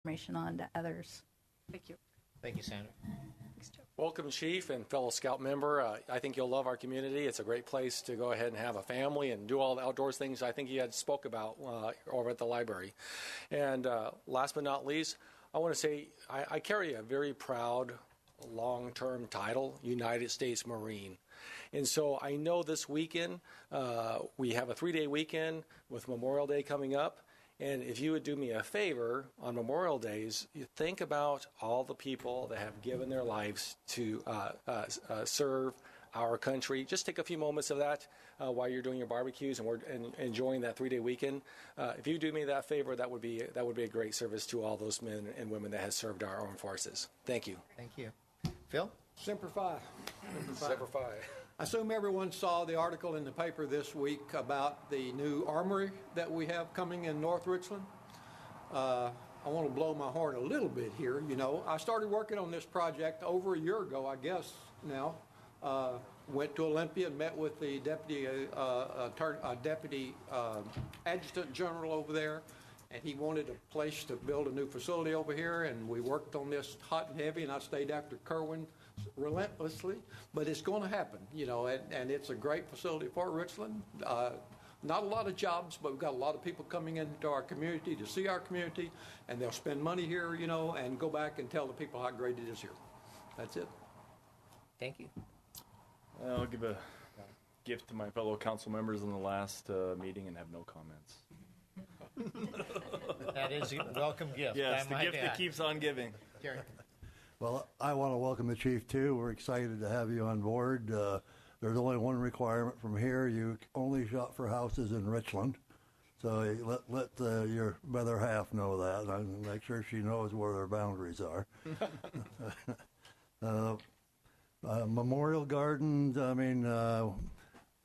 information on to others. Thank you. Thank you, Sandra. Welcome, Chief and fellow Scout member. I think you'll love our community. It's a great place to go ahead and have a family and do all the outdoors things I think you had spoke about over at the library. And last but not least, I want to say I carry a very proud long-term title, United States Marine. And so I know this weekend, we have a 3-day weekend with Memorial Day coming up. And if you would do me a favor on Memorial Days, you think about all the people that have given their lives to serve our country. Just take a few moments of that while you're doing your barbecues and we're enjoying that 3-day weekend. If you do me that favor, that would be a great service to all those men and women that have served our armed forces. Thank you. Thank you. Phil? Semper Fi. Semper Fi. I assume everyone saw the article in the paper this week about the new armory that we have coming in North Richland. I want to blow my horn a little bit here. You know, I started working on this project over a year ago, I guess now. Went to Olympia and met with the deputy adjutant general over there, and he wanted a place to build a new facility over here, and we worked on this hot and heavy, and I stayed after Kerwin relentlessly, but it's going to happen, you know, and it's a great facility for Richland. Not a lot of jobs, but we've got a lot of people coming into our community to see our community, and they'll spend money here, you know, and go back and tell the people how great it is here. That's it. Thank you. I'll give a gift to my fellow council members in the last meeting and have no comments. That is a welcome gift. Yes, the gift that keeps on giving. Jerry. Well, I want to welcome the chief, too. We're excited to have you on board. There's only one requirement from here. You only shop for houses in Richland. So let your better half know that and make sure she knows where their boundaries are. Memorial Gardens, I mean, out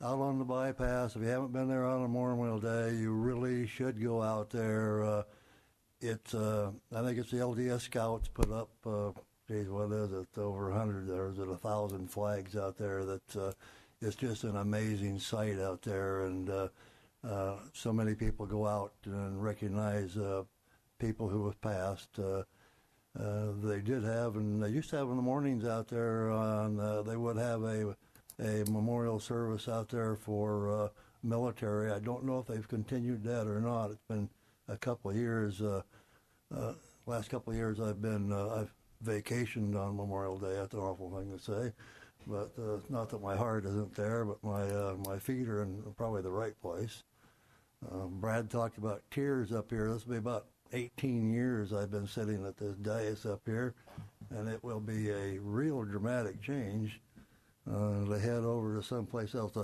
on the bypass, if you haven't been there on a Memorial Day, you really should go out there. I think it's the LDS Scouts put up, what is it, over 100, or is it 1,000 flags out there that it's just an amazing sight out there, and so many people go out and recognize people who have passed. They did have, and they used to have in the mornings out there, they would have a memorial service out there for military. I don't know if they've continued that or not. It's been a couple of years. Last couple of years I've vacationed on Memorial Day. That's an awful thing to say, but not that my heart isn't there, but my feet are in probably the right place. Brad talked about tears up here. This will be about 18 years I've been sitting at this dais up here, and it will be a real dramatic change to head over to someplace else.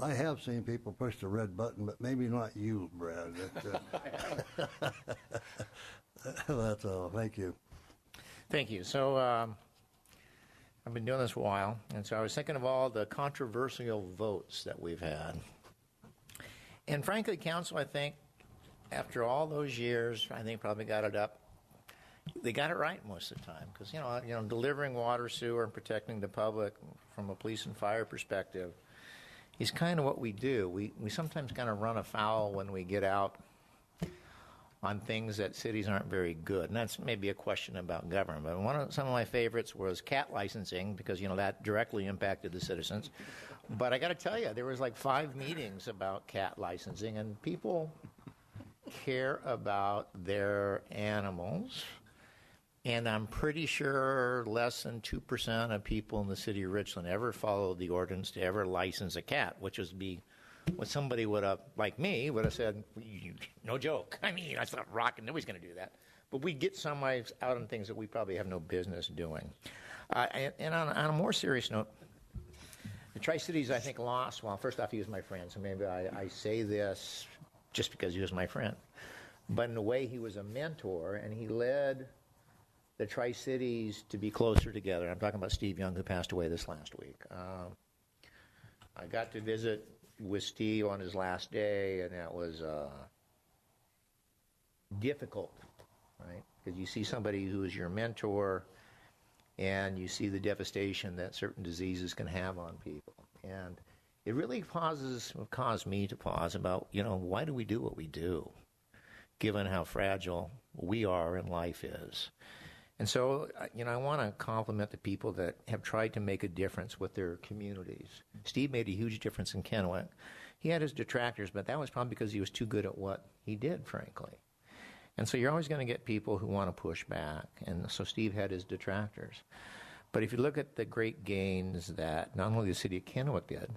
I have seen people push the red button, but maybe not you, Brad. That's all. Thank you. Thank you. So I've been doing this a while, and so I was thinking of all the controversial votes that we've had. And frankly, Council, I think, after all those years, I think probably got it up. They got it right most of the time, because you know, delivering water, sewer, and protecting the public from a police and fire perspective is kind of what we do. We sometimes kind of run afoul when we get out on things that cities aren't very good, and that's maybe a question about government. But some of my favorites was cat licensing, because that directly impacted the citizens. But I got to tell you, there was like 5 meetings about cat licensing, and people care about their animals, and I'm pretty sure less than 2% of people in the city of Richland ever followed the ordinance to ever license a cat, which would be what somebody would have, like me, would have said, no joke. I mean, that's not rocking. Nobody's going to do that. But we get some out on things that we probably have no business doing. And on a more serious note, the Tri-Cities, I think, lost. Well, first off, he was my friend, so maybe I say this just because he was my friend. But in a way, he was a mentor, and he led the Tri-Cities to be closer together. I'm talking about Steve Young, who passed away this last week. I got to visit with Steve on his last day, and that was difficult, right? Because you see somebody who is your mentor, and you see the devastation that certain diseases can have on people. And it really caused me to pause about, why do we do what we do? given how fragile we are and life is. And so, I want to compliment the people that have tried to make a difference with their communities. Steve made a huge difference in Kennewick. He had his detractors, but that was probably because he was too good at what he did, frankly. And so you're always going to get people who want to push back. And so Steve had his detractors. But if you look at the great gains that not only the city of Kennewick did,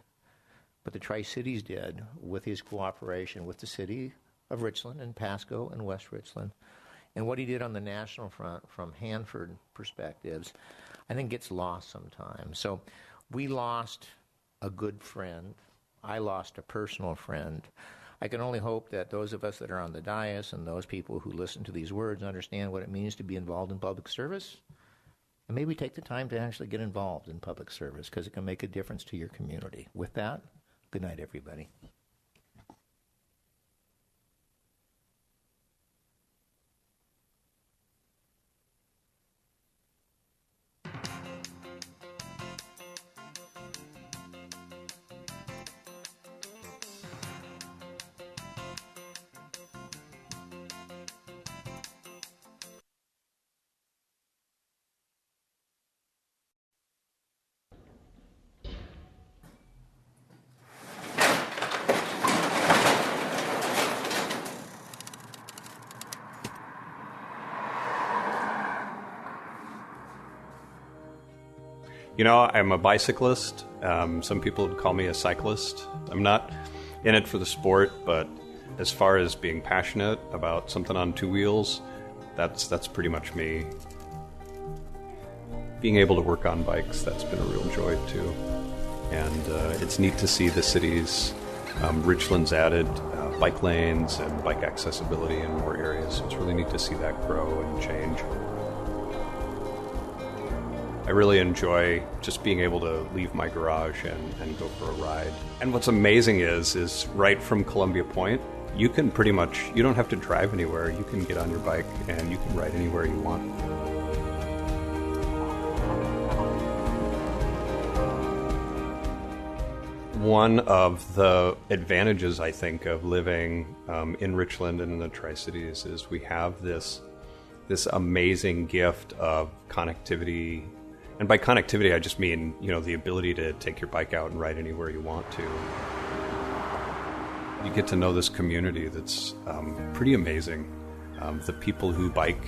but the Tri-Cities did with his cooperation with the city of Richland and Pasco and West Richland, and what he did on the national front from Hanford perspectives, I think gets lost sometimes. So we lost a good friend. I lost a personal friend. I can only hope that those of us that are on the dais and those people who listen to these words understand what it means to be involved in public service, and maybe take the time to actually get involved in public service because it can make a difference to your community. With that, good night, everybody. I'm a bicyclist. Some people would call me a cyclist. I'm not in it for the sport, but as far as being passionate about something on two wheels, that's pretty much me. Being able to work on bikes, that's been a real joy too. And it's neat to see the city's Richland's added bike lanes and bike accessibility in more areas. So it's really neat to see that grow and change. I really enjoy just being able to leave my garage and go for a ride. And what's amazing is right from Columbia Point, you can pretty much, you don't have to drive anywhere. You can get on your bike and you can ride anywhere you want. One of the advantages, I think, of living in Richland and in the Tri-Cities is we have this amazing gift of connectivity. And by connectivity, I just mean, the ability to take your bike out and ride anywhere you want to. You get to know this community that's pretty amazing. The people who bike,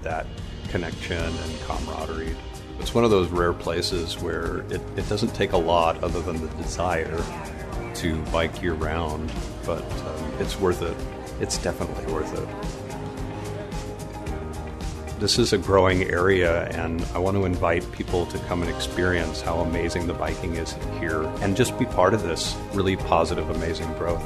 that connection and camaraderie. It's one of those rare places where it doesn't take a lot other than the desire to bike year-round, but it's worth it. It's definitely worth it. This is a growing area, and I want to invite people to come and experience how amazing the biking is here and just be part of this really positive, amazing growth.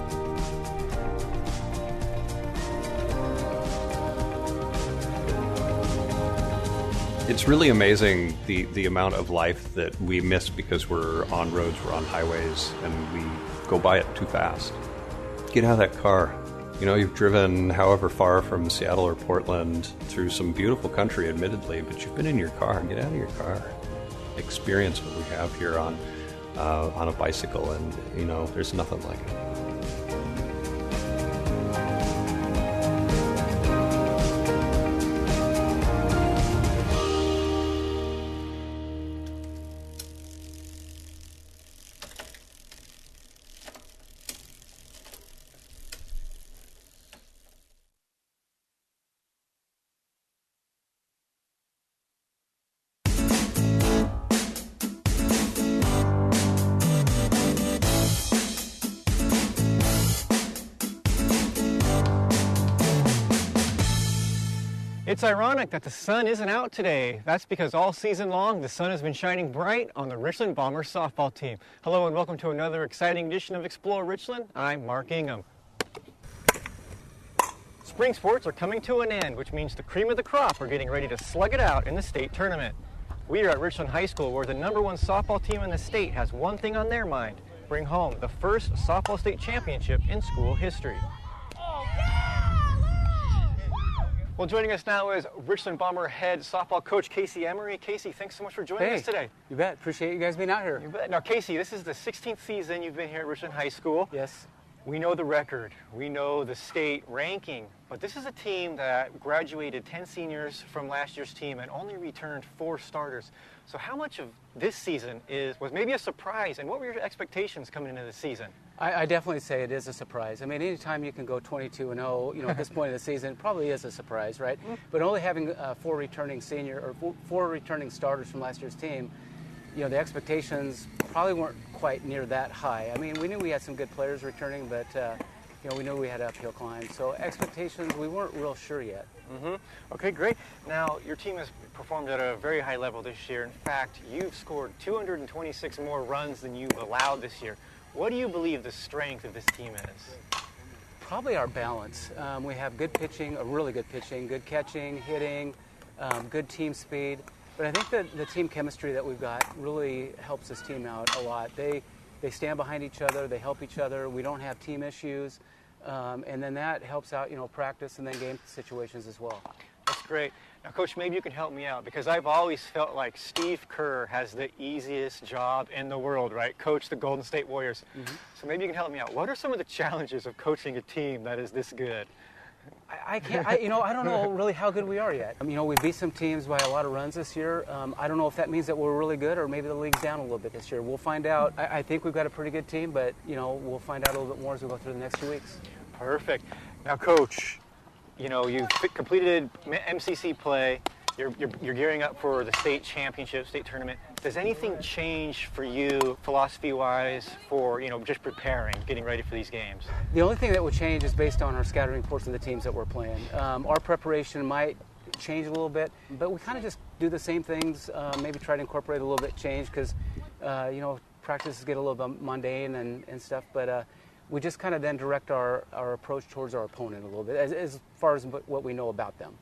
It's really amazing the amount of life that we miss because we're on roads, we're on highways, and we go by it too fast. Get out of that car. You've driven however far from Seattle or Portland through some beautiful country, admittedly, but you've been in your car. Get out of your car. Experience what we have here on a bicycle, and, there's nothing like it. It's ironic that the sun isn't out today. That's because all season long, the sun has been shining bright on the Richland Bombers softball team. Hello and welcome to another exciting edition of Explore Richland. I'm Mark Ingham. Spring sports are coming to an end, which means the cream of the crop are getting ready to slug it out in the state tournament. We are at Richland High School, where the #1 softball team in the state has one thing on their mind: bring home the first softball state championship in school history. Well, joining us now is Richland Bomber head softball coach Casey Emery. Casey, thanks so much for joining us today. You bet. Appreciate you guys being out here. You bet. Now, Casey, this is the 16th season you've been here at Richland High School. Yes. We know the record, we know the state ranking, but this is a team that graduated 10 seniors from last year's team and only returned 4 starters. So how much of this season was maybe a surprise, and what were your expectations coming into the season? I definitely say it is a surprise. I mean, anytime you can go 22-0, at this point of the season, it probably is a surprise, right? But only having 4 returning four returning starters from last year's team, the expectations probably weren't quite near that high. I mean, we knew we had some good players returning, but we knew we had an uphill climb. So expectations, we weren't real sure yet. Okay, great. Now, your team has performed at a very high level this year. In fact, you've scored 226 more runs than you've allowed this year. What do you believe the strength of this team is? Probably our balance. We have good pitching, really good pitching, good catching, hitting, good team speed. But I think that the team chemistry that we've got really helps this team out a lot. They stand behind each other, they help each other, we don't have team issues, and then that helps out, practice and then game situations as well. That's great. Now, Coach, maybe you can help me out, because I've always felt like Steve Kerr has the easiest job in the world, right? Coach the Golden State Warriors. So maybe you can help me out. What are some of the challenges of coaching a team that is this good? I don't know really how good we are yet. We beat some teams by a lot of runs this year. I don't know if that means that we're really good or maybe the league's down a little bit this year. We'll find out. I think we've got a pretty good team, but, we'll find out a little bit more as we go through the next 2 weeks. Perfect. Now, Coach, you've completed MCC play. You're gearing up for the state championship, state tournament. Does anything change for you, philosophy-wise, for just preparing, getting ready for these games? The only thing that would change is based on our scattering reports of the teams that we're playing. Our preparation might change a little bit, but we kind of just do the same things. Maybe try to incorporate a little bit change because practices get a little bit mundane and stuff. But we just kind of then direct our approach towards our opponent a little bit as far as what we know about them.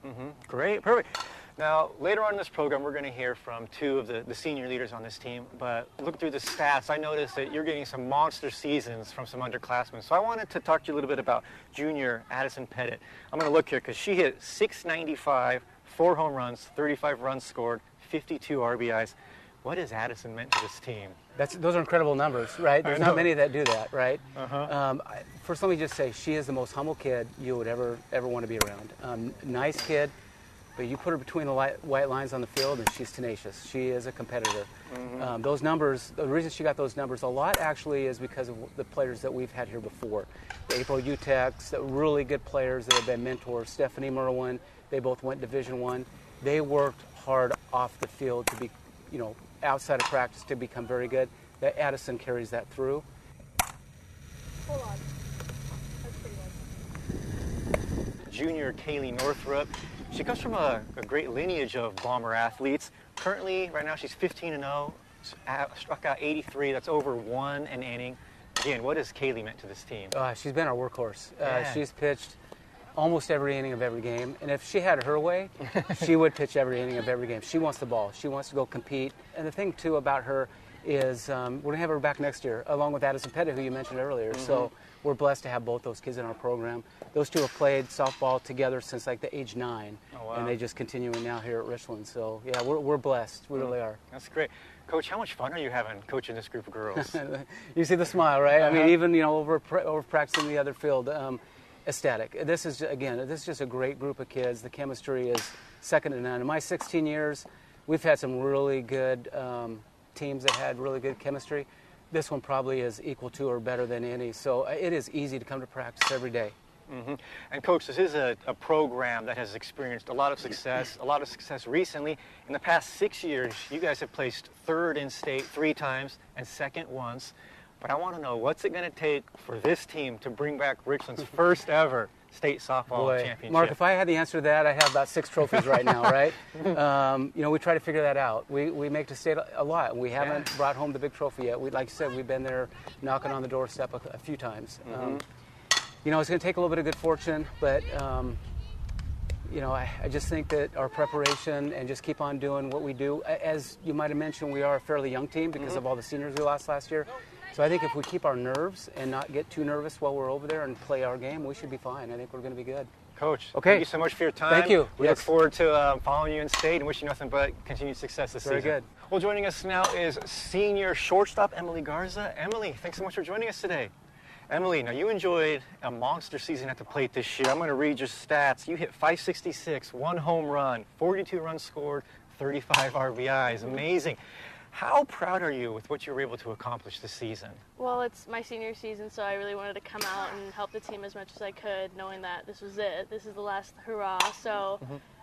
Great, perfect. Now, later on in this program, we're going to hear from 2 of the senior leaders on this team. But look through the stats, I noticed that you're getting some monster seasons from some underclassmen. So I wanted to talk to you a little bit about junior Addison Pettit. I'm going to look here because she hit .695, 4 home runs, 35 runs scored, 52 RBIs. What has Addison meant to this team? Those are incredible numbers, right? There's not many that do that, right? First, let me just say, she is the most humble kid you would ever want to be around. Nice kid. But you put her between the white lines on the field, and she's tenacious. She is a competitor. Those numbers, the reason she got those numbers, a lot actually is because of the players that we've had here before. The April Utex, the really good players that have been mentors. Stephanie Merwin, they both went Division I. They worked hard off the field to be, outside of practice to become very good. That Addison carries that through. Hold on. That's pretty good. Junior Kaylee Northrup. She comes from a great lineage of Bomber athletes. Currently, right now, she's 15-0, struck out 83. That's over 1 an inning. Again, what has Kaylee meant to this team? She's been our workhorse. She's pitched almost every inning of every game. And if she had her way, she would pitch every inning of every game. She wants the ball. She wants to go compete. And the thing, too, about her is we're going to have her back next year, along with Addison Pettit, who you mentioned earlier. So we're blessed to have both those kids in our program. Those 2 have played softball together since like the age 9, and they just continuing now here at Richland. So yeah, we're blessed. We really are. That's great. Coach, how much fun are you having coaching this group of girls? You see the smile, right? I mean, even over practicing the other field, ecstatic. This is just a great group of kids. The chemistry is second to none. In my 16 years, we've had some really good teams that had really good chemistry. This one probably is equal to or better than any. So it is easy to come to practice every day. And Coach, this is a program that has experienced a lot of success recently. In the past 6 years, you guys have placed 3rd in state 3 times and 2nd once. But I want to know, what's it going to take for this team to bring back Richland's first ever state softball championship? Mark, if I had the answer to that, I have about 6 trophies right now, right? We try to figure that out. We make the state a lot. We haven't brought home the big trophy yet. Like you said, we've been there knocking on the doorstep a few times. It's going to take a little bit of good fortune, but I just think that our preparation and just keep on doing what we do. As you might have mentioned, we are a fairly young team because of all the seniors we lost last year. So I think if we keep our nerves and not get too nervous while we're over there and play our game, we should be fine. I think we're going to be good. Coach, okay. Thank you so much for your time. Thank you. We look forward to following you in state and wishing you nothing but continued success this season. Very good. Well, joining us now is senior shortstop Emily Garza. Emily, thanks so much for joining us today. Emily, now you enjoyed a monster season at the plate this year. I'm going to read your stats. You hit 566, 1 home run, 42 runs scored, 35 RBIs. Amazing. How proud are you with what you were able to accomplish this season? Well, it's my senior season, so I really wanted to come out and help the team as much as I could, knowing that this was it. This is the last hurrah. So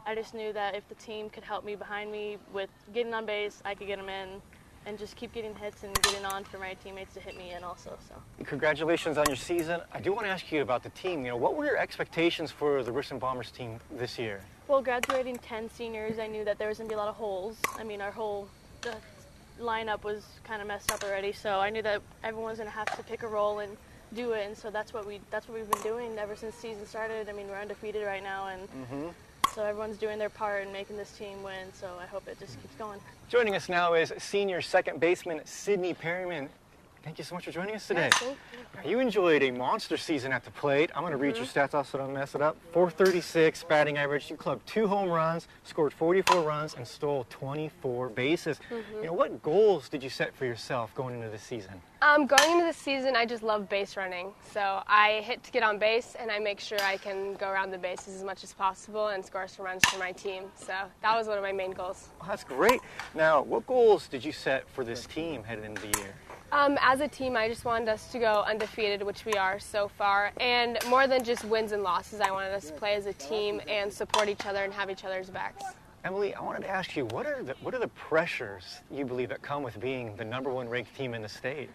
I just knew that if the team could help me behind me with getting on base, I could get them in and just keep getting hits and getting on for my teammates to hit me in also. So Congratulations on your season. I do want to ask you about the team. What were your expectations for the Richland Bombers team this year? Well, graduating 10 seniors, I knew that there was going to be a lot of holes. I mean, our whole lineup was kind of messed up already, so I knew that everyone was going to have to pick a role and do it, and so that's what we've been doing ever since the season started. I mean, we're undefeated right now, and so everyone's doing their part in making this team win, so I hope it just keeps going. Joining us now is senior second baseman Sydney Perryman. Thank you so much for joining us today. Yeah, Now, you enjoyed a monster season at the plate. I'm going to read your stats off so I don't mess it up. 436 batting average. You clubbed 2 home runs, scored 44 runs, and stole 24 bases. What goals did you set for yourself going into this season? Going into the season, I just love base running. So I hit to get on base, and I make sure I can go around the bases as much as possible and score some runs for my team. So that was one of my main goals. Well, that's great. Now, what goals did you set for this team headed into the year? As a team, I just wanted us to go undefeated, which we are so far. And more than just wins and losses, I wanted us to play as a team and support each other and have each other's backs. Emily, I wanted to ask you, what are the pressures you believe that come with being the #1 ranked team in the state?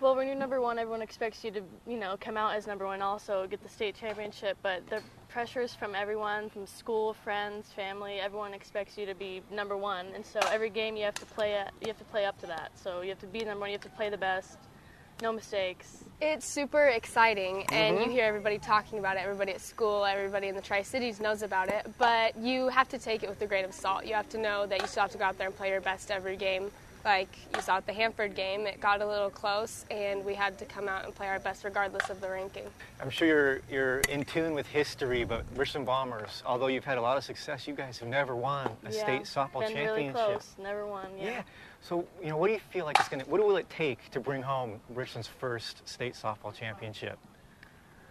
Well, when you're #1, everyone expects you to, come out as #1 also, get the state championship, but the pressures from everyone, from school, friends, family, everyone expects you to be #1, and so every game you have to play up to that. So you have to be #1, you have to play the best, no mistakes. It's super exciting, and you hear everybody talking about it, everybody at school, everybody in the Tri-Cities knows about it, but you have to take it with a grain of salt. You have to know that you still have to go out there and play your best every game. Like you saw at the Hanford game, it got a little close, and we had to come out and play our best regardless of the ranking. I'm sure you're in tune with history, but Richland Bombers, although you've had a lot of success, you guys have never won a state softball been championship. Really close, never won. Yeah. So, what do you feel like what will it take to bring home Richland's first state softball championship?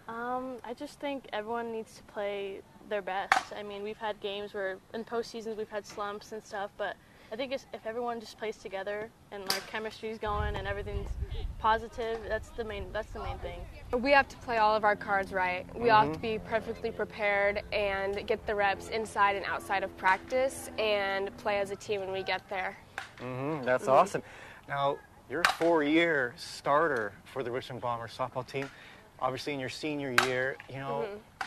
I just think everyone needs to play their best. I mean, we've had games where in postseasons we've had slumps and stuff, but I think if everyone just plays together and our chemistry's going and everything's positive, that's the main thing. We have to play all of our cards right. We all have to be perfectly prepared and get the reps inside and outside of practice and play as a team when we get there. That's awesome. Now, you're a 4-year starter for the Richland Bombers softball team. Obviously, in your senior year,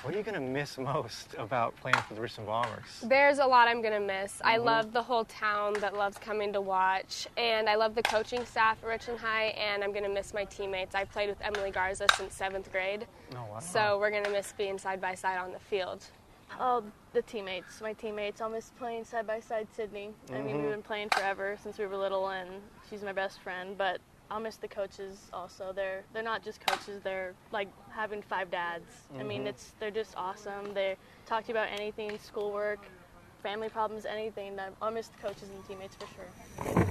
what are you going to miss most about playing for the Richland Bombers? There's a lot I'm going to miss. I love the whole town that loves coming to watch, and I love the coaching staff at Richland High, and I'm going to miss my teammates. I played with Emily Garza since 7th grade, so we're going to miss being side by side on the field. Oh, my teammates. I'll miss playing side by side Sydney. I mean, we've been playing forever since we were little, and she's my best friend, but I'll miss the coaches also. They're not just coaches, they're like having 5 dads. I mean, they're just awesome. They talk to you about anything, schoolwork, family problems, anything. I'll miss the coaches and teammates for sure.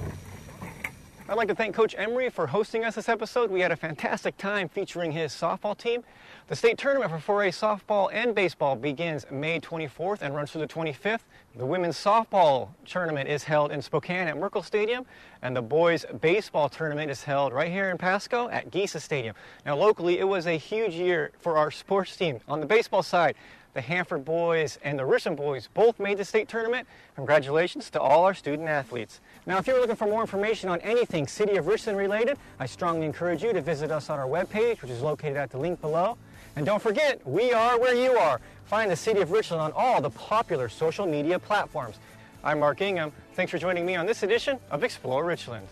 I'd like to thank Coach Emery for hosting us this episode. We had a fantastic time featuring his softball team. The state tournament for 4A softball and baseball begins May 24th and runs through the 25th. The women's softball tournament is held in Spokane at Merkel Stadium, and the boys baseball tournament is held right here in Pasco at Geisa Stadium. Now, locally, it was a huge year for our sports team. On the baseball side, the Hanford boys and the Richland boys both made the state tournament. Congratulations to all our student athletes. Now, if you're looking for more information on anything City of Richland related, I strongly encourage you to visit us on our webpage, which is located at the link below. And don't forget, we are where you are. Find the City of Richland on all the popular social media platforms. I'm Mark Ingham. Thanks for joining me on this edition of Explore Richland.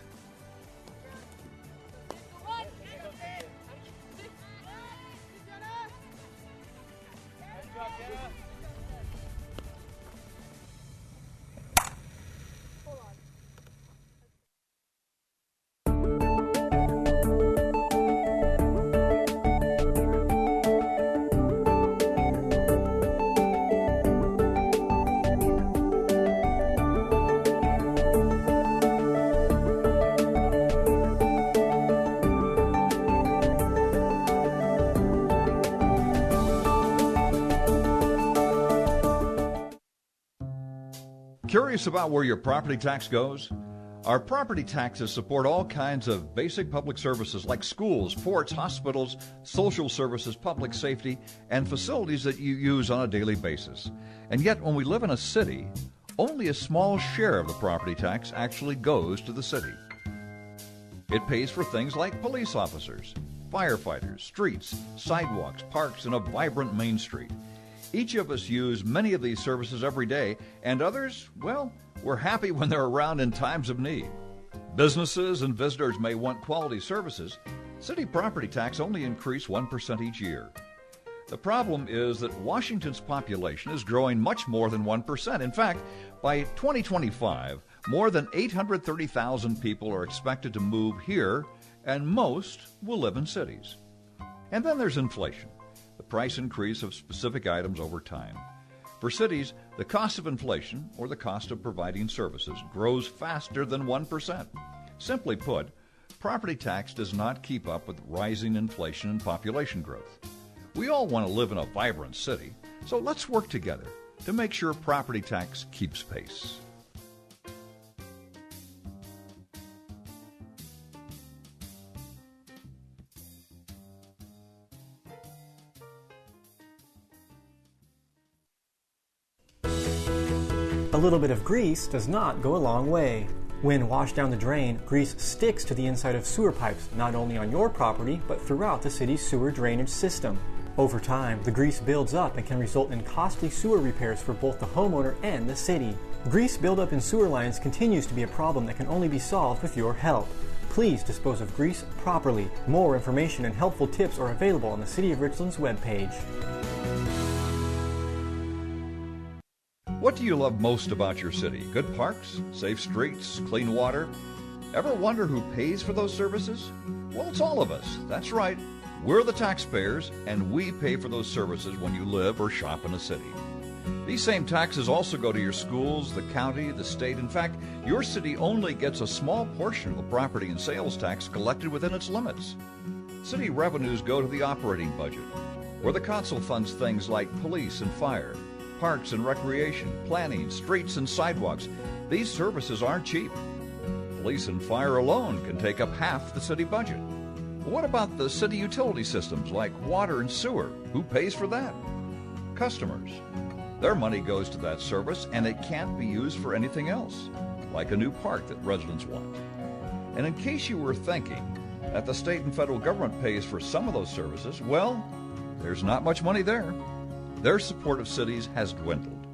Curious about where your property tax goes? Our property taxes support all kinds of basic public services like schools, ports, hospitals, social services, public safety, and facilities that you use on a daily basis. And yet, when we live in a city, only a small share of the property tax actually goes to the city. It pays for things like police officers, firefighters, streets, sidewalks, parks, and a vibrant Main Street. Each of us use many of these services every day, and others, well, we're happy when they're around in times of need. Businesses and visitors may want quality services. City property tax only increase 1% each year. The problem is that Washington's population is growing much more than 1%. In fact, by 2025, more than 830,000 people are expected to move here, and most will live in cities. And then there's inflation, the price increase of specific items over time. For cities, the cost of inflation, or the cost of providing services, grows faster than 1%. Simply put, property tax does not keep up with rising inflation and population growth. We all want to live in a vibrant city, so let's work together to make sure property tax keeps pace. A little bit of grease does not go a long way. When washed down the drain, grease sticks to the inside of sewer pipes, not only on your property, but throughout the city's sewer drainage system. Over time, the grease builds up and can result in costly sewer repairs for both the homeowner and the city. Grease buildup in sewer lines continues to be a problem that can only be solved with your help. Please dispose of grease properly. More information and helpful tips are available on the City of Richland's webpage. What do you love most about your city? Good parks, safe streets, clean water? Ever wonder who pays for those services? Well, it's all of us. That's right. We're the taxpayers, and we pay for those services when you live or shop in a city. These same taxes also go to your schools, the county, the state. In fact, your city only gets a small portion of the property and sales tax collected within its limits. City revenues go to the operating budget, where the council funds things like police and fire, parks and recreation, planning, streets and sidewalks. These services aren't cheap. Police and fire alone can take up half the city budget. What about the city utility systems like water and sewer? Who pays for that? Customers. Their money goes to that service, and it can't be used for anything else, like a new park that residents want. And in case you were thinking that the state and federal government pays for some of those services, well, there's not much money there. Their support of cities has dwindled.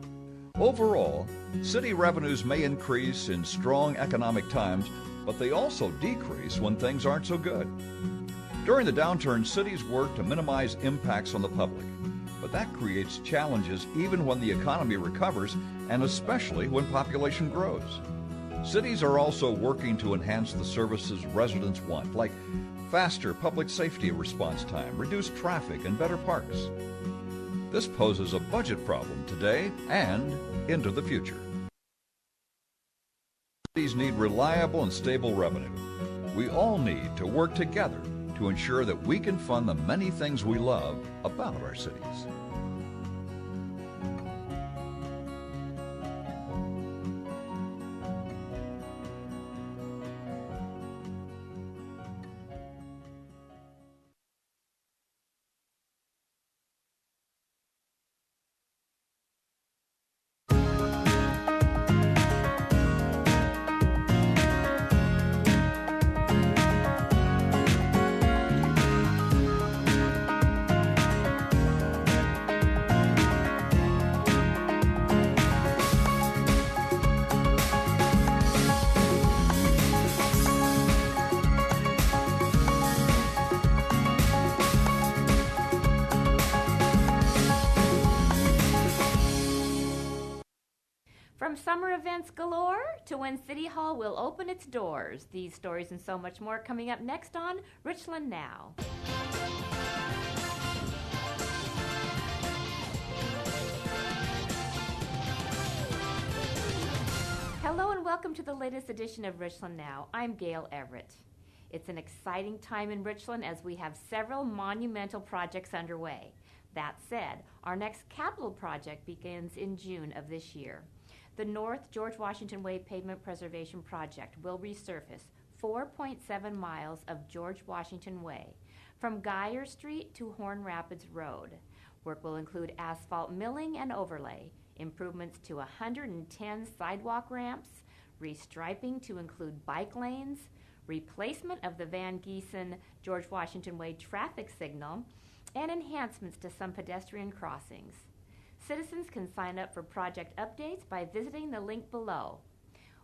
Overall, city revenues may increase in strong economic times, but they also decrease when things aren't so good. During the downturn, cities work to minimize impacts on the public, but that creates challenges even when the economy recovers, and especially when population grows. Cities are also working to enhance the services residents want, like faster public safety response time, reduced traffic, and better parks. This poses a budget problem today and into the future. Cities need reliable and stable revenue. We all need to work together to ensure that we can fund the many things we love about our cities. From summer events galore to when City Hall will open its doors. These stories and so much more coming up next on Richland Now. Hello and welcome to the latest edition of Richland Now. I'm Gail Everett. It's an exciting time in Richland as we have several monumental projects underway. That said, our next capital project begins in June of this year. the North George Washington Way Pavement Preservation Project will resurface 4.7 miles of George Washington Way from Geyer Street to Horn Rapids Road. Work will include asphalt milling and overlay, improvements to 110 sidewalk ramps, restriping to include bike lanes, replacement of the Van Giesen George Washington Way traffic signal, and enhancements to some pedestrian crossings. Citizens can sign up for project updates by visiting the link below.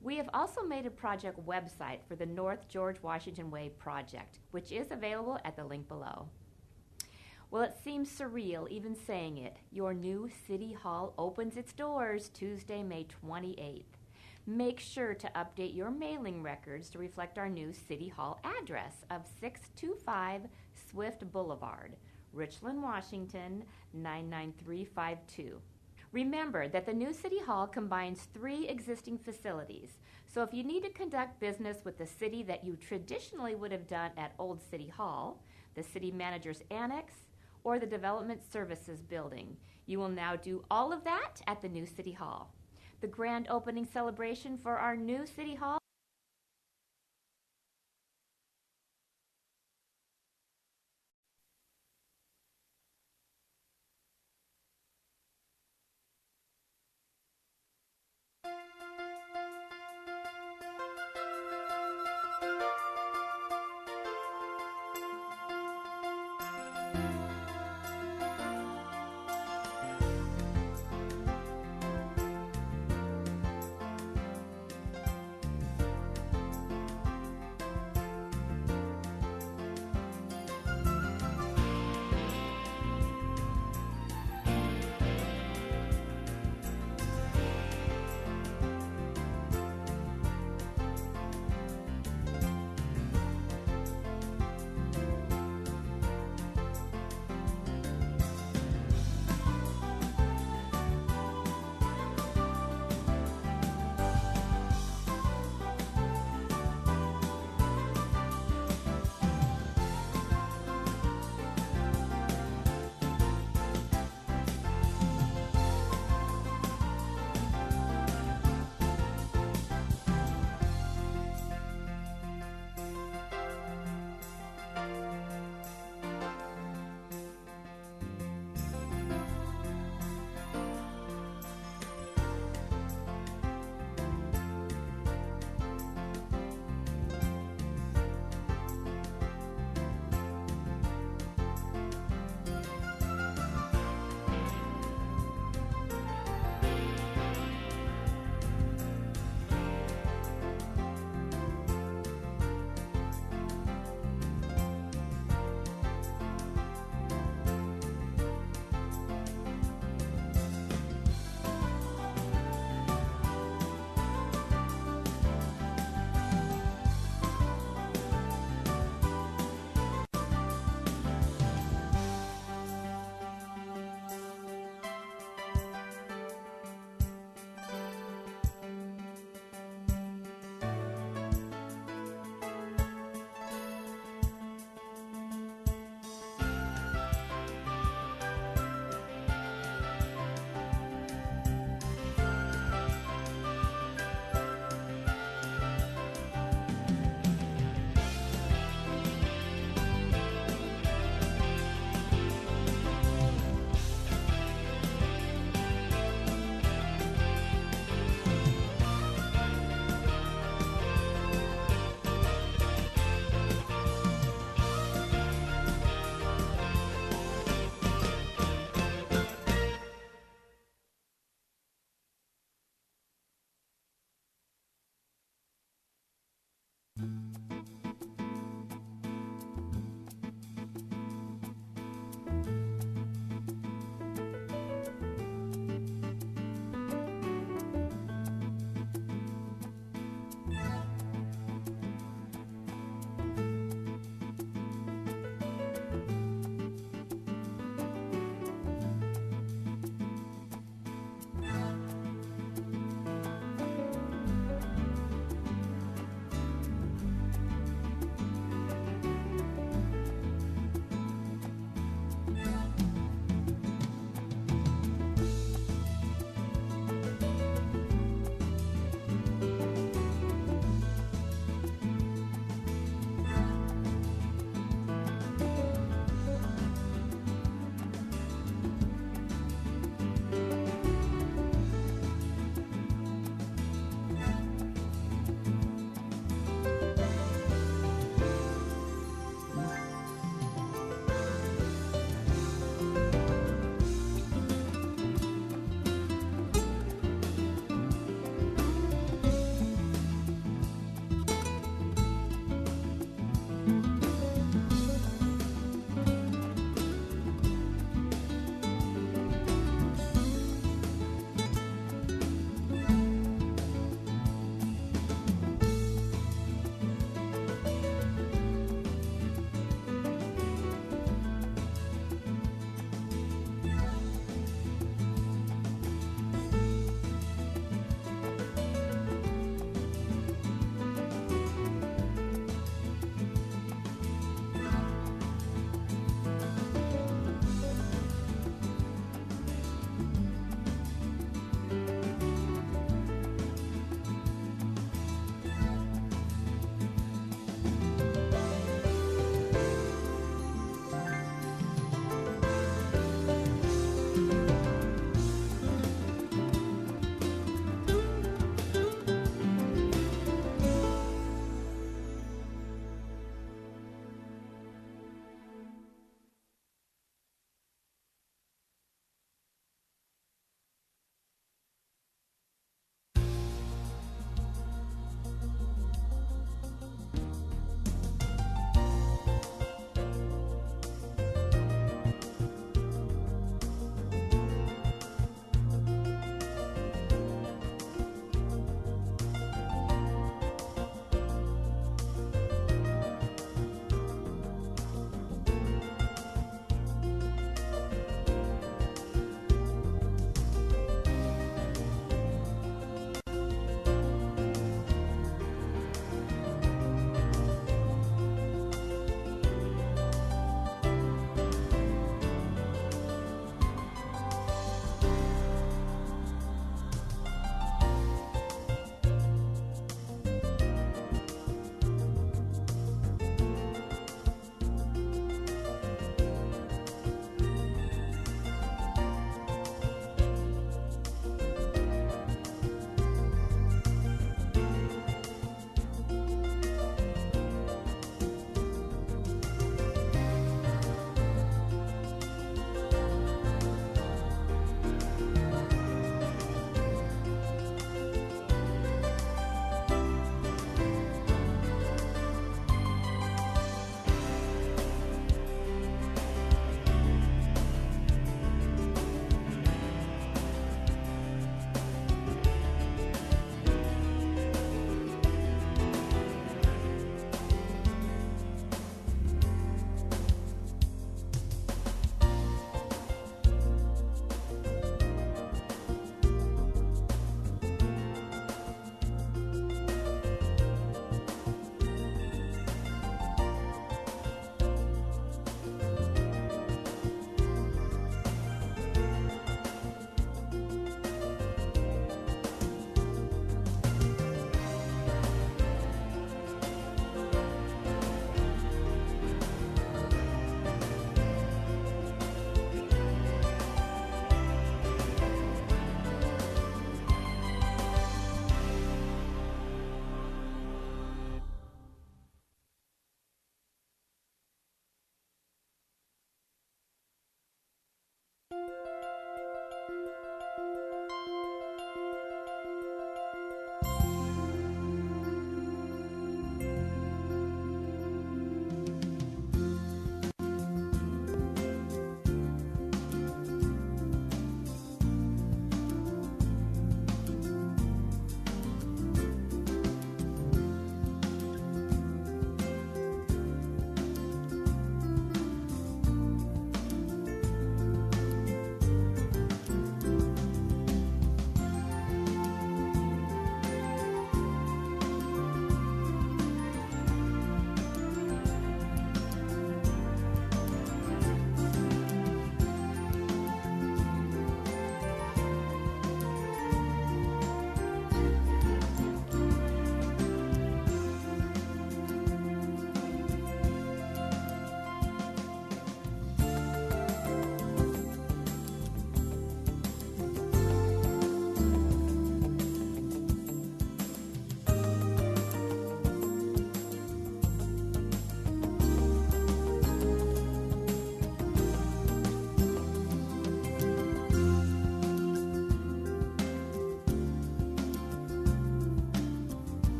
We have also made a project website for the North George Washington Way project, which is available at the link below. Well, it seems surreal even saying it. Your new City Hall opens its doors Tuesday, May 28th. Make sure to update your mailing records to reflect our new City Hall address of 625 Swift Boulevard, Richland, Washington, 99352. Remember that the new City Hall combines 3 existing facilities, so if you need to conduct business with the city that you traditionally would have done at Old City Hall, the City Manager's Annex, or the Development Services Building, you will now do all of that at the new City Hall. The grand opening celebration for our new City Hall